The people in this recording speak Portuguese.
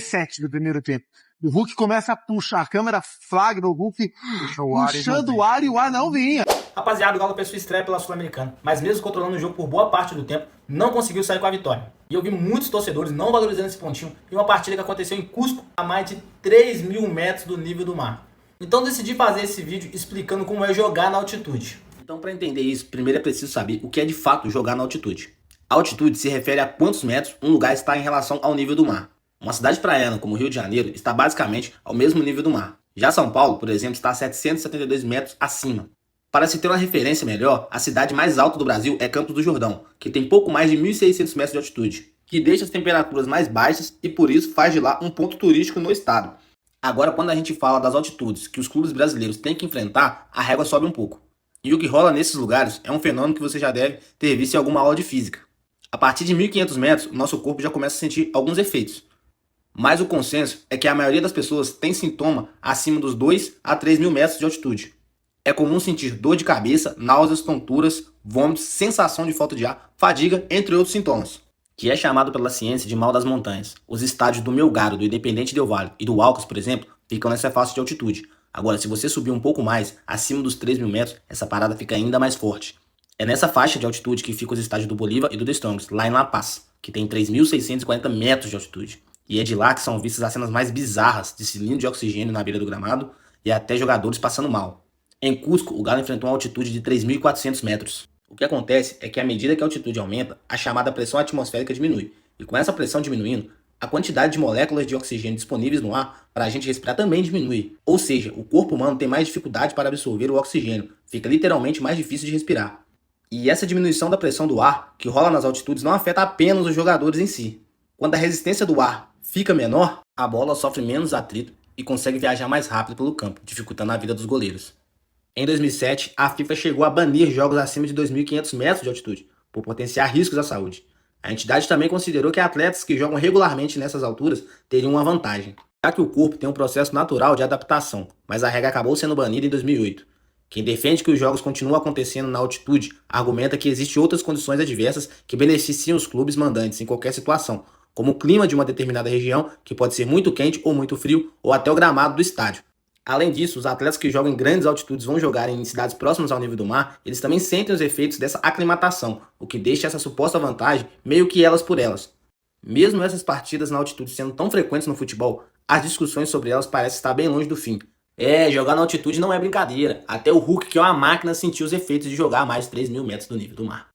7 do primeiro tempo. O Hulk começa a puxar, a câmera flagra o Hulk puxando o ar e o ar não vinha. Rapaziada, o Galo fez sua estreia pela Sul-Americana, mas mesmo controlando o jogo por boa parte do tempo, não conseguiu sair com a vitória. E eu vi muitos torcedores não valorizando esse pontinho em uma partida que aconteceu em Cusco, a mais de 3.000 metros do nível do mar. Então decidi fazer esse vídeo explicando como é jogar na altitude. Então, para entender isso, primeiro é preciso saber o que é de fato jogar na altitude. A altitude se refere a quantos metros um lugar está em relação ao nível do mar. Uma cidade praiana como o Rio de Janeiro está basicamente ao mesmo nível do mar. Já São Paulo, por exemplo, está a 772 metros acima. Para se ter uma referência melhor, a cidade mais alta do Brasil é Campos do Jordão, que tem pouco mais de 1.600 metros de altitude, que deixa as temperaturas mais baixas e por isso faz de lá um ponto turístico no estado. Agora, quando a gente fala das altitudes que os clubes brasileiros têm que enfrentar, a régua sobe um pouco. E o que rola nesses lugares é um fenômeno que você já deve ter visto em alguma aula de física. A partir de 1.500 metros, o nosso corpo já começa a sentir alguns efeitos. Mas o consenso é que a maioria das pessoas tem sintoma acima dos 2 a 3.000 metros de altitude. É comum sentir dor de cabeça, náuseas, tonturas, vômitos, sensação de falta de ar, fadiga, entre outros sintomas. Que é chamado pela ciência de mal das montanhas. Os estádios do Melgaro, do Independente Del Valle e do Alcas, por exemplo, ficam nessa faixa de altitude. Agora, se você subir um pouco mais, acima dos 3.000 metros, essa parada fica ainda mais forte. É nessa faixa de altitude que ficam os estádios do Bolívar e do The Strongest, lá em La Paz, que tem 3.640 metros de altitude. E é de lá que são vistas as cenas mais bizarras de cilindro de oxigênio na beira do gramado e até jogadores passando mal. Em Cusco, o Galo enfrentou uma altitude de 3.400 metros. O que acontece é que à medida que a altitude aumenta, a chamada pressão atmosférica diminui. E com essa pressão diminuindo, a quantidade de moléculas de oxigênio disponíveis no ar para a gente respirar também diminui. Ou seja, o corpo humano tem mais dificuldade para absorver o oxigênio, fica literalmente mais difícil de respirar. E essa diminuição da pressão do ar, que rola nas altitudes, não afeta apenas os jogadores em si. Quando a resistência do ar fica menor, a bola sofre menos atrito e consegue viajar mais rápido pelo campo, dificultando a vida dos goleiros. Em 2007, a FIFA chegou a banir jogos acima de 2.500 metros de altitude, por potenciar riscos à saúde. A entidade também considerou que atletas que jogam regularmente nessas alturas teriam uma vantagem, já que o corpo tem um processo natural de adaptação, mas a regra acabou sendo banida em 2008. Quem defende que os jogos continuam acontecendo na altitude argumenta que existem outras condições adversas que beneficiam os clubes mandantes em qualquer situação, como o clima de uma determinada região, que pode ser muito quente ou muito frio, ou até o gramado do estádio. Além disso, os atletas que jogam em grandes altitudes vão jogar em cidades próximas ao nível do mar, eles também sentem os efeitos dessa aclimatação, o que deixa essa suposta vantagem meio que elas por elas. Mesmo essas partidas na altitude sendo tão frequentes no futebol, as discussões sobre elas parecem estar bem longe do fim. Jogar na altitude não é brincadeira. Até o Hulk, que é uma máquina, sentiu os efeitos de jogar a mais de 3.000 metros do nível do mar.